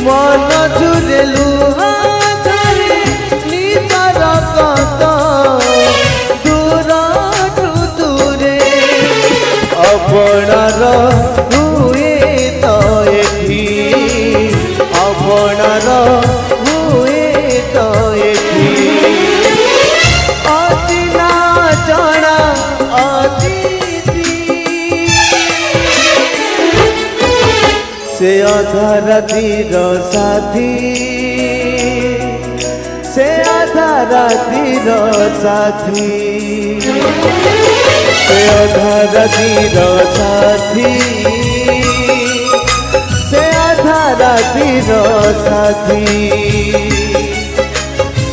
मन झुरे लुहा झरे निजार कत दूर दूरे अपनार हुए तो एठी अपनार हुए तो एठी अचिना जना अतिथि से अधा रातिर साथी से अधा रातिर साथी से अधा रातिर साथी से अधा रातिर साथी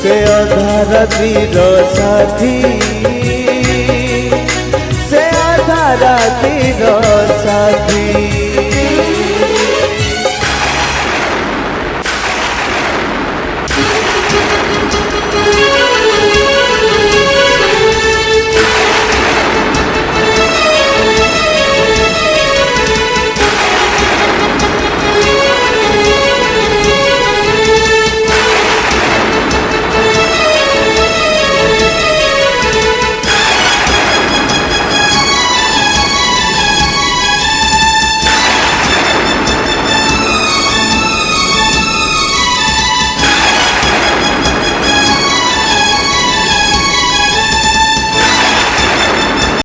से अधा रातिर साथी से अधा रातिर साथी।